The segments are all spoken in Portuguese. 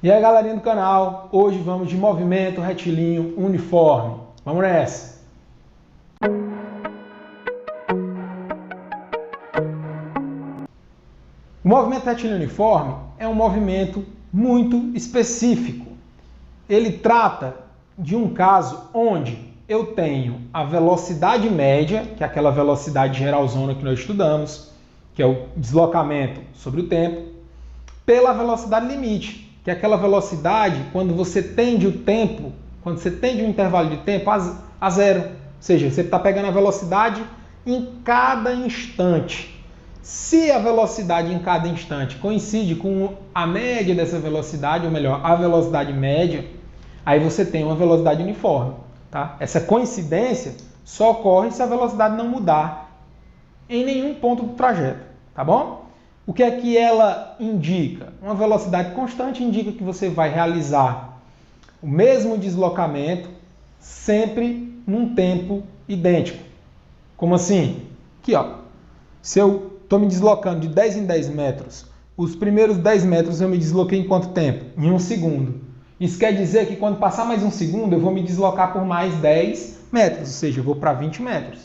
E aí, galerinha do canal, hoje vamos de movimento retilíneo uniforme. Vamos nessa! O movimento retilíneo uniforme é um movimento muito específico. Ele trata de um caso onde eu tenho a velocidade média, que é aquela velocidade geralzona que nós estudamos, que é o deslocamento sobre o tempo, pela velocidade limite, que é aquela velocidade quando você tende o tempo, quando você tende um intervalo de tempo a zero. Ou seja, você está pegando a velocidade em cada instante. Se a velocidade em cada instante coincide com a média dessa velocidade, ou melhor, a velocidade média, aí você tem uma velocidade uniforme. Tá? Essa coincidência só ocorre se a velocidade não mudar em nenhum ponto do trajeto. Tá bom? O que é que ela indica? Uma velocidade constante indica que você vai realizar o mesmo deslocamento sempre num tempo idêntico. Como assim? Aqui, ó. Se eu estou me deslocando de 10 em 10 metros, os primeiros 10 metros eu me desloquei em quanto tempo? Em 1 segundo. Isso quer dizer que quando passar mais 1 segundo, eu vou me deslocar por mais 10 metros, ou seja, eu vou para 20 metros.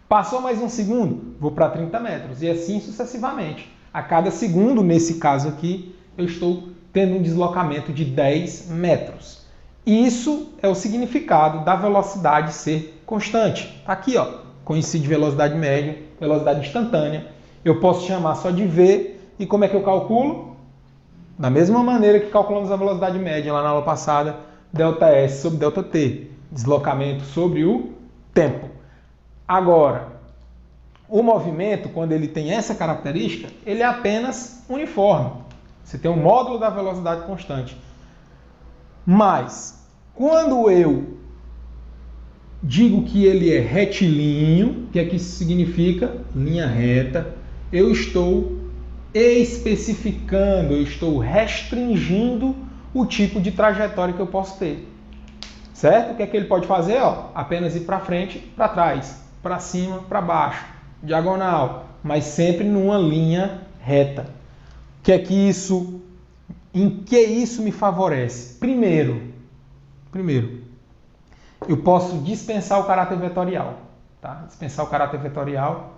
Passou mais 1 segundo, vou para 30 metros, e assim sucessivamente. A cada segundo, nesse caso aqui, eu estou tendo um deslocamento de 10 metros. Isso é o significado da velocidade ser constante. Aqui, ó, coincide velocidade média, velocidade instantânea. Eu posso chamar só de V, e como é que eu calculo? Da mesma maneira que calculamos a velocidade média lá na aula passada, ΔS sobre ΔT, deslocamento sobre o tempo. Agora, o movimento, quando ele tem essa característica, ele é apenas uniforme. Você tem um módulo da velocidade constante. Mas, quando eu digo que ele é retilíneo, o que é que isso significa? Linha reta. Eu estou especificando, eu estou restringindo o tipo de trajetória que eu posso ter. Certo? O que é que ele pode fazer? Ó, apenas ir para frente, para trás, para cima, para baixo, diagonal, mas sempre numa linha reta. Em que isso me favorece? Primeiro, eu posso dispensar o caráter vetorial, tá? Dispensar o caráter vetorial,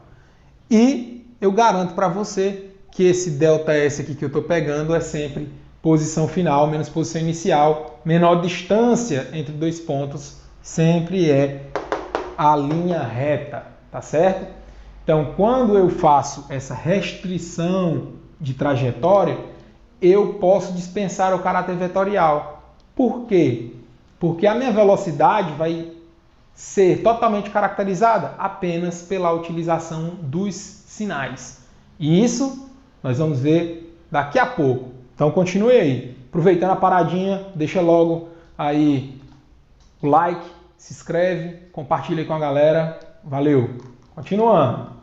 e eu garanto para você que esse ΔS aqui que eu estou pegando é sempre posição final menos posição inicial. Menor distância entre dois pontos sempre é a linha reta, tá certo? Então, quando eu faço essa restrição de trajetória, eu posso dispensar o caráter vetorial. Por quê? Porque a minha velocidade vai ser totalmente caracterizada apenas pela utilização dos sinais. E isso nós vamos ver daqui a pouco. Então continue aí. Aproveitando a paradinha, deixa logo aí o like, se inscreve, compartilha aí com a galera. Valeu! Continuando.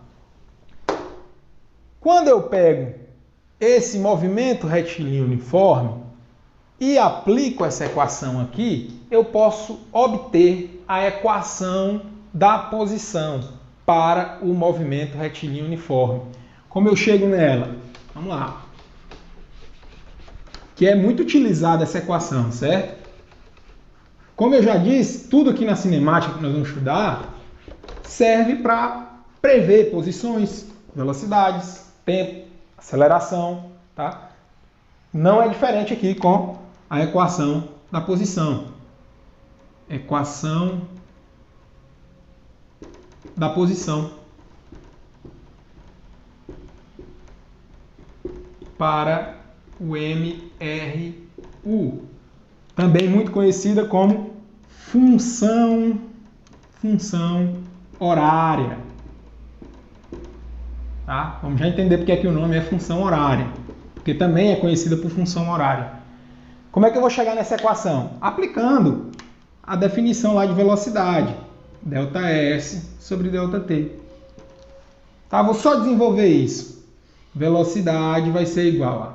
Quando eu pego esse movimento retilíneo uniforme e aplico essa equação aqui, eu posso obter a equação da posição para o movimento retilíneo uniforme. Como eu chego nela? Vamos lá. Que é muito utilizada essa equação, certo? Como eu já disse, tudo aqui na cinemática que nós vamos estudar serve para prever posições, velocidades, tempo, aceleração, tá? Não é diferente aqui com a equação da posição. Equação da posição para o MRU, também muito conhecida como função horária. Tá? Vamos já entender porque é que o nome é função horária, porque também é conhecida por função horária. Como é que eu vou chegar nessa equação? Aplicando a definição lá de velocidade, ΔS sobre ΔT. Tá? Vou só desenvolver isso. Velocidade vai ser igual a...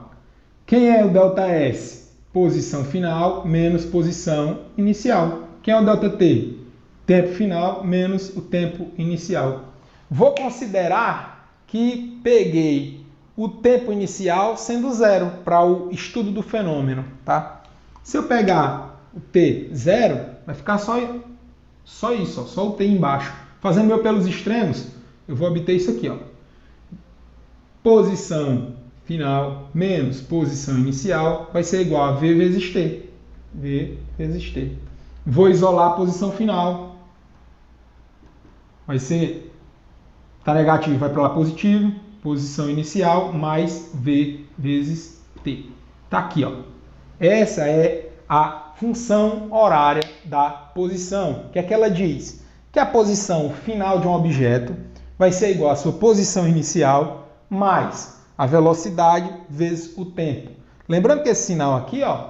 Quem é o ΔS? Posição final menos posição inicial. Quem é o ΔT? Tempo final menos o tempo inicial. Vou considerar que peguei o tempo inicial sendo zero para o estudo do fenômeno, tá? Se eu pegar o t 0, vai ficar só isso, ó, só o t embaixo. Fazendo meu pelos extremos, eu vou obter isso aqui, ó. Posição final menos posição inicial vai ser igual a V vezes T. V vezes T. Vou isolar a posição final. Vai ser, tá negativo, vai para lá positivo. Posição inicial mais V vezes T. Tá aqui, ó. Essa é a função horária da posição. O que é que ela diz? Que a posição final de um objeto vai ser igual à sua posição inicial mais a velocidade vezes o tempo. Lembrando que esse sinal aqui, ó,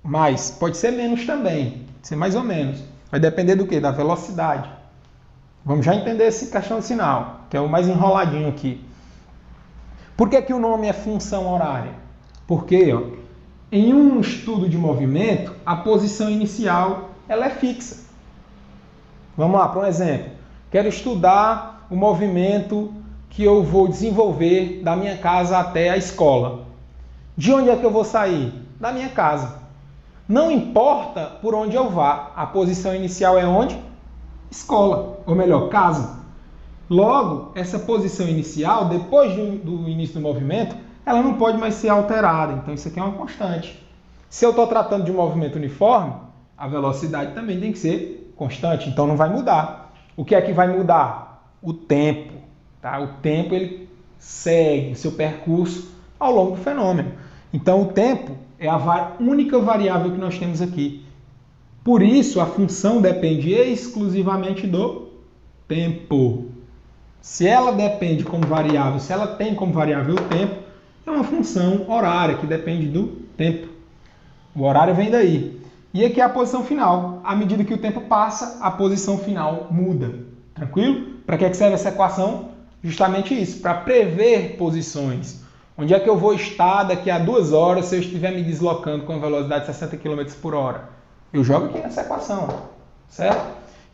mais, pode ser menos também, pode ser mais ou menos. Vai depender do quê? Da velocidade. Vamos já entender essa questão de sinal, que é o mais enroladinho aqui. Por que que o nome é função horária? Porque, ó, em um estudo de movimento, a posição inicial ela é fixa. Vamos lá, para um exemplo. Quero estudar o movimento que eu vou desenvolver da minha casa até a escola. De onde é que eu vou sair? Da minha casa. Não importa por onde eu vá, a posição inicial é onde? Escola, ou melhor, casa. Logo, essa posição inicial, depois do início do movimento, ela não pode mais ser alterada. Então, isso aqui é uma constante. Se eu estou tratando de um movimento uniforme, a velocidade também tem que ser constante, então não vai mudar. O que é que vai mudar? O tempo. Tá? O tempo ele segue o seu percurso ao longo do fenômeno. Então, o tempo é a única variável que nós temos aqui. Por isso, a função depende exclusivamente do tempo. Se ela depende como variável, se ela tem como variável o tempo, é uma função horária que depende do tempo. O horário vem daí. E aqui é a posição final. À medida que o tempo passa, a posição final muda. Tranquilo? Para que serve essa equação? Justamente isso, para prever posições. Onde é que eu vou estar daqui a 2 horas se eu estiver me deslocando com a velocidade de 60 km por hora? Eu jogo aqui nessa equação, certo?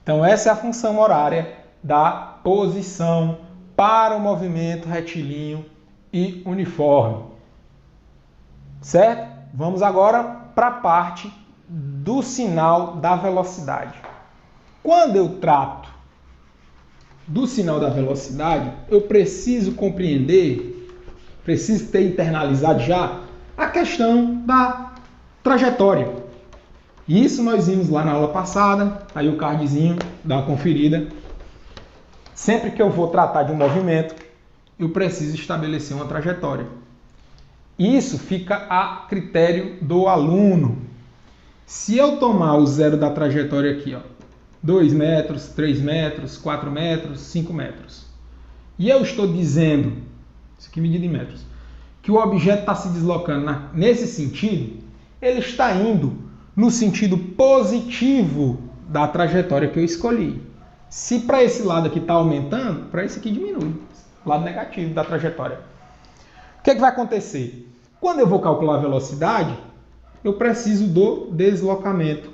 Então essa é a função horária da posição para o movimento retilíneo e uniforme. Certo? Vamos agora para a parte do sinal da velocidade. Quando eu trato do sinal da velocidade, eu preciso compreender, preciso ter internalizado já a questão da trajetória. Isso nós vimos lá na aula passada, aí o cardzinho, dá uma conferida. Sempre que eu vou tratar de um movimento, eu preciso estabelecer uma trajetória. Isso fica a critério do aluno. Se eu tomar o zero da trajetória aqui, ó, 2 metros, 3 metros, 4 metros, 5 metros, e eu estou dizendo, isso aqui é medida em metros, que o objeto está se deslocando nesse sentido, ele está indo no sentido positivo da trajetória que eu escolhi. Se para esse lado aqui está aumentando, para esse aqui diminui, lado negativo da trajetória. O que é que vai acontecer? Quando eu vou calcular a velocidade, eu preciso do deslocamento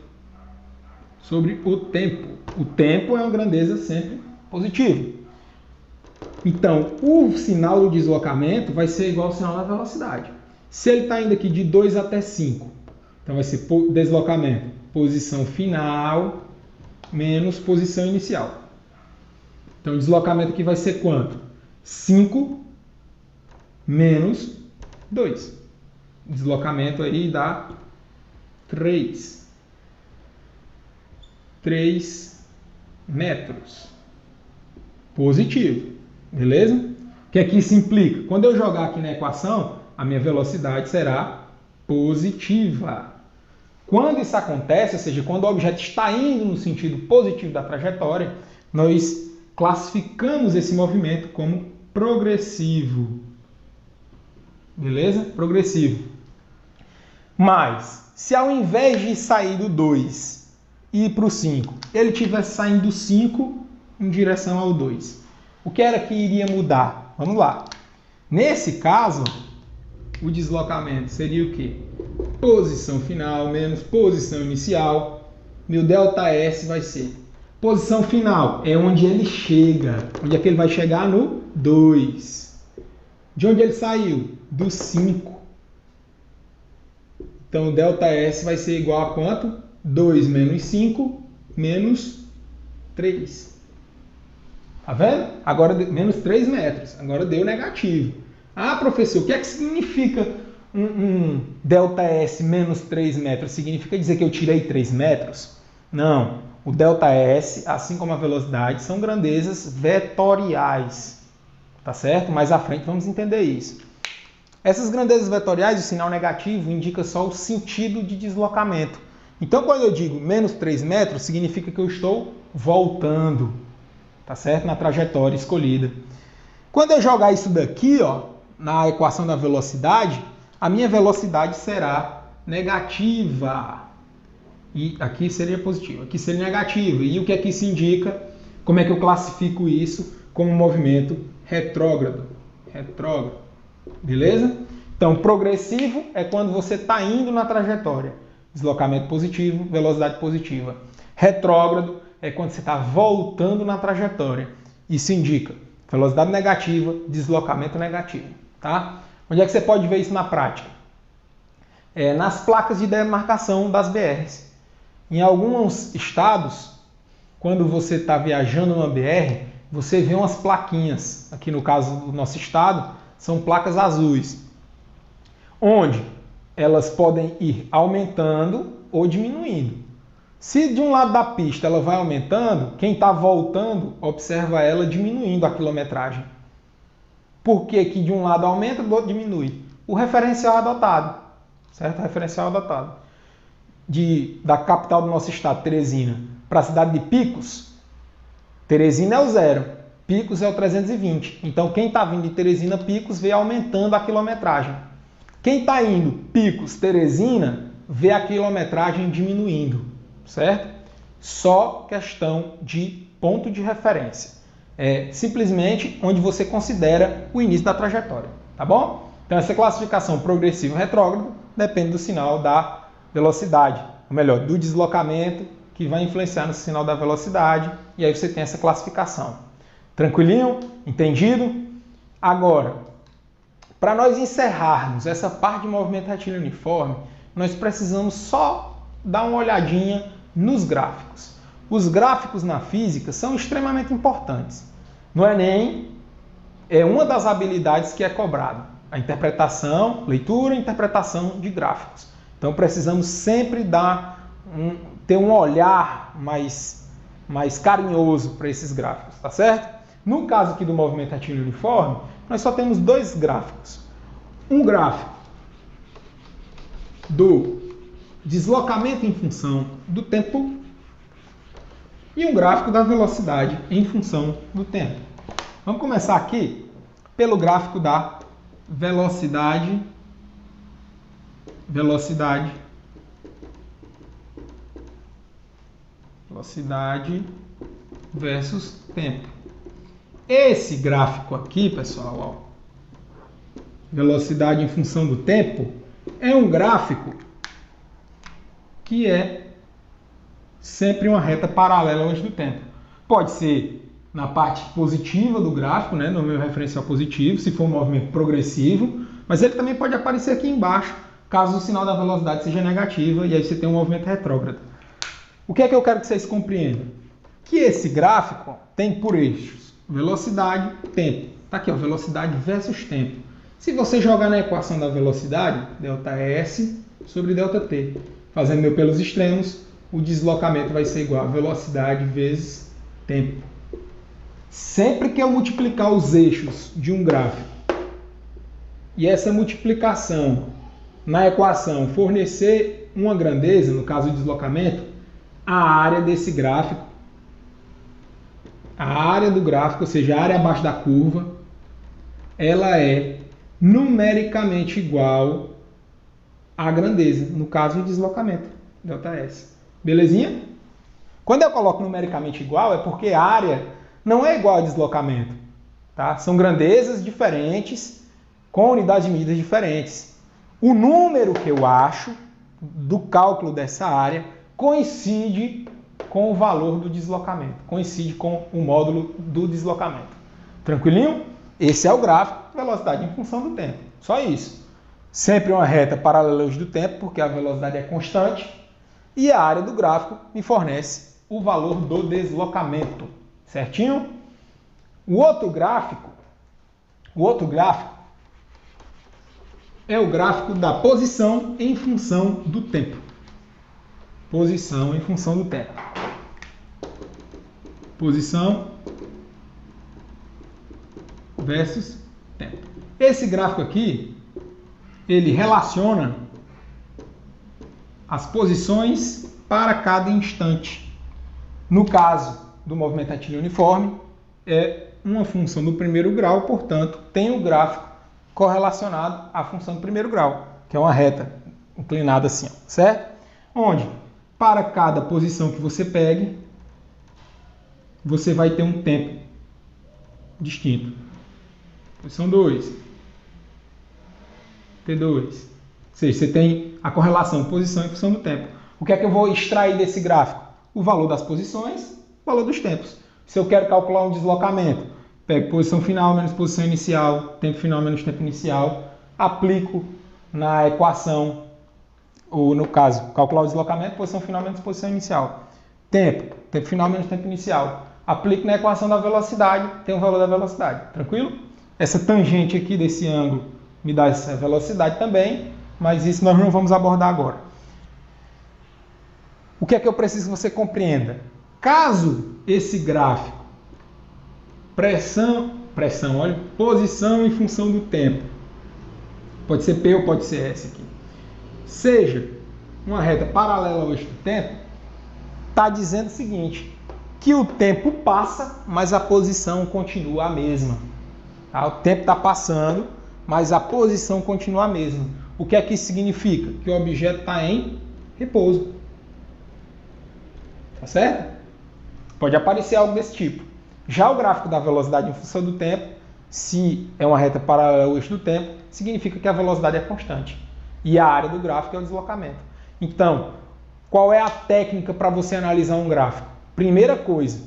sobre o tempo. O tempo é uma grandeza sempre positiva. Então, o sinal do deslocamento vai ser igual ao sinal da velocidade. Se ele está indo aqui de 2 até 5, então vai ser deslocamento, posição final menos posição inicial. Então, o deslocamento aqui vai ser quanto? 5 menos 2. O deslocamento aí dá 3 metros. Positivo. Beleza? O que é que isso implica? Quando eu jogar aqui na equação, a minha velocidade será positiva. Quando isso acontece, ou seja, quando o objeto está indo no sentido positivo da trajetória, nós classificamos esse movimento como progressivo. Beleza? Progressivo. Mas, se ao invés de sair do 2 e ir para o 5, ele estivesse saindo do 5 em direção ao 2, o que era que iria mudar? Vamos lá. Nesse caso, o deslocamento seria o quê? Posição final menos posição inicial. Meu ΔS vai ser posição final, é onde ele chega. Onde é que ele vai chegar? No 2. De onde ele saiu? Do 5. Então, ΔS vai ser igual a quanto? 2 menos 5 menos 3. Tá vendo? Agora, menos 3 metros. Agora deu negativo. Ah, professor, o que é que significa um ΔS menos 3 metros? Significa dizer que eu tirei 3 metros? Não. O ΔS, assim como a velocidade, são grandezas vetoriais. Tá certo? Mais à frente vamos entender isso. Essas grandezas vetoriais, o sinal negativo indica só o sentido de deslocamento. Então, quando eu digo menos 3 metros, significa que eu estou voltando, tá certo? Na trajetória escolhida. Quando eu jogar isso daqui, ó, na equação da velocidade, a minha velocidade será negativa. E aqui seria positivo, aqui seria negativo. E o que aqui se indica? Como é que eu classifico isso? Como um movimento retrógrado. Retrógrado. Beleza? Então, progressivo é quando você está indo na trajetória. Deslocamento positivo, velocidade positiva. Retrógrado é quando você está voltando na trajetória. Isso indica velocidade negativa, deslocamento negativo. Tá? Onde é que você pode ver isso na prática? Nas placas de demarcação das BRs. Em alguns estados, quando você está viajando numa BR, você vê umas plaquinhas. Aqui no caso do nosso estado, são placas azuis, onde elas podem ir aumentando ou diminuindo. Se de um lado da pista ela vai aumentando, quem está voltando observa ela diminuindo a quilometragem. Por que que de um lado aumenta e do outro diminui? O referencial adotado, certo? O referencial adotado. Da capital do nosso estado, Teresina, para a cidade de Picos, Teresina é o 0. Picos é o 320. Então, quem está vindo de Teresina, Picos, vê aumentando a quilometragem. Quem está indo Picos, Teresina, vê a quilometragem diminuindo, certo? Só questão de ponto de referência. É simplesmente onde você considera o início da trajetória, tá bom? Então, essa classificação progressivo retrógrado depende do sinal da velocidade, ou melhor, do deslocamento, que vai influenciar no sinal da velocidade, e aí você tem essa classificação. Tranquilinho? Entendido? Agora, para nós encerrarmos essa parte de movimento retilíneo uniforme, nós precisamos só dar uma olhadinha nos gráficos. Os gráficos na física são extremamente importantes. No Enem, é uma das habilidades que é cobrada. A interpretação, leitura e interpretação de gráficos. Então, precisamos sempre ter um olhar mais carinhoso para esses gráficos, tá certo? No caso aqui do movimento retilíneo uniforme, nós só temos dois gráficos. Um gráfico do deslocamento em função do tempo e um gráfico da velocidade em função do tempo. Vamos começar aqui pelo gráfico da velocidade versus tempo. Esse gráfico aqui, pessoal, ó, velocidade em função do tempo, é um gráfico que é sempre uma reta paralela ao eixo do tempo. Pode ser na parte positiva do gráfico, né, no meu referencial positivo, se for um movimento progressivo, mas ele também pode aparecer aqui embaixo, caso o sinal da velocidade seja negativa, e aí você tem um movimento retrógrado. O que é que eu quero que vocês compreendam? Que esse gráfico tem por eixos velocidade, tempo. Está aqui, ó, velocidade versus tempo. Se você jogar na equação da velocidade, ΔS sobre ΔT, fazendo meu pelos extremos, o deslocamento vai ser igual a velocidade vezes tempo. Sempre que eu multiplicar os eixos de um gráfico e essa multiplicação na equação fornecer uma grandeza, no caso do deslocamento, a área desse gráfico, a área do gráfico, ou seja, a área abaixo da curva, ela é numericamente igual à grandeza, no caso do deslocamento, ΔS. Belezinha? Quando eu coloco numericamente igual, é porque a área não é igual ao deslocamento. Tá? São grandezas diferentes, com unidades de medida diferentes. O número que eu acho do cálculo dessa área coincide com o valor do deslocamento, coincide com o módulo do deslocamento. Tranquilinho? Esse é o gráfico, velocidade em função do tempo. Só isso. sempre uma reta paralela ao eixo do tempo, porque a velocidade é constante, e a área do gráfico me fornece o valor do deslocamento, certinho? O outro gráfico é o gráfico da posição em função do tempo. Posição em função do tempo. Posição versus tempo. Esse gráfico aqui, ele relaciona as posições para cada instante. No caso do movimento retilíneo uniforme, é uma função do primeiro grau, portanto, tem o gráfico correlacionado à função do primeiro grau, que é uma reta inclinada assim, certo? Onde, para cada posição que você pegue, você vai ter um tempo distinto. Posição 2, T2. Ou seja, você tem a correlação posição em função do tempo. O que é que eu vou extrair desse gráfico? O valor das posições, o valor dos tempos. Se eu quero calcular um deslocamento, pego posição final menos posição inicial, tempo final menos tempo inicial, aplico na equação, ou no caso, calcular o deslocamento, posição final menos posição inicial. Tempo final menos tempo inicial. Aplico na equação da velocidade, tem o valor da velocidade. Tranquilo? Essa tangente aqui desse ângulo me dá essa velocidade também, mas isso nós não vamos abordar agora. O que é que eu preciso que você compreenda? Caso esse gráfico, olha, posição em função do tempo, pode ser P ou pode ser S aqui, seja uma reta paralela ao eixo do tempo, está dizendo o seguinte, que o tempo passa, mas a posição continua a mesma. Tá? O tempo está passando, mas a posição continua a mesma. O que é que isso significa? Que o objeto está em repouso. Tá certo? Pode aparecer algo desse tipo. Já o gráfico da velocidade em função do tempo, se é uma reta paralela ao eixo do tempo, significa que a velocidade é constante. E a área do gráfico é o deslocamento. Então, qual é a técnica para você analisar um gráfico? Primeira coisa,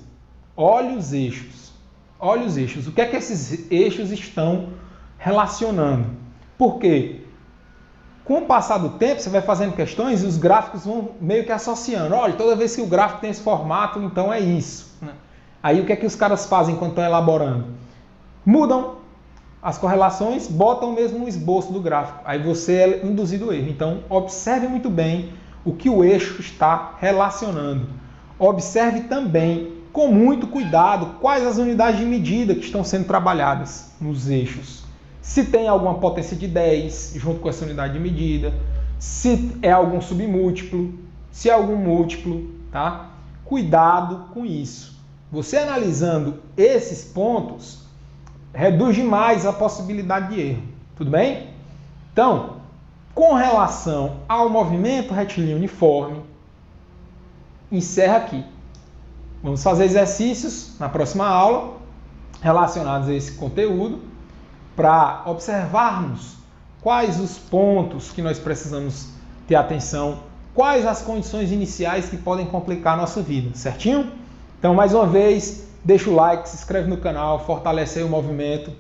olhe os eixos. Olhe os eixos. O que é que esses eixos estão relacionando? Por quê? Com o passar do tempo, você vai fazendo questões e os gráficos vão meio que associando. Olha, toda vez que o gráfico tem esse formato, então é isso. Aí o que é que os caras fazem enquanto estão elaborando? Mudam as correlações, botam mesmo no esboço do gráfico. Aí você é induzido ao erro. Então, observe muito bem o que o eixo está relacionando. Observe também, com muito cuidado, quais as unidades de medida que estão sendo trabalhadas nos eixos. Se tem alguma potência de 10 junto com essa unidade de medida, se é algum submúltiplo, se é algum múltiplo, tá? Cuidado com isso. Você analisando esses pontos, reduz demais a possibilidade de erro. Tudo bem? Então, com relação ao movimento retilíneo uniforme, encerra aqui. Vamos fazer exercícios na próxima aula relacionados a esse conteúdo para observarmos quais os pontos que nós precisamos ter atenção, quais as condições iniciais que podem complicar a nossa vida, certinho? Então, mais uma vez, deixa o like, se inscreve no canal, fortalece aí o movimento,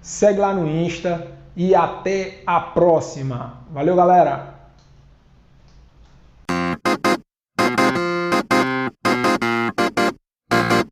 segue lá no Insta e até a próxima. Valeu, galera!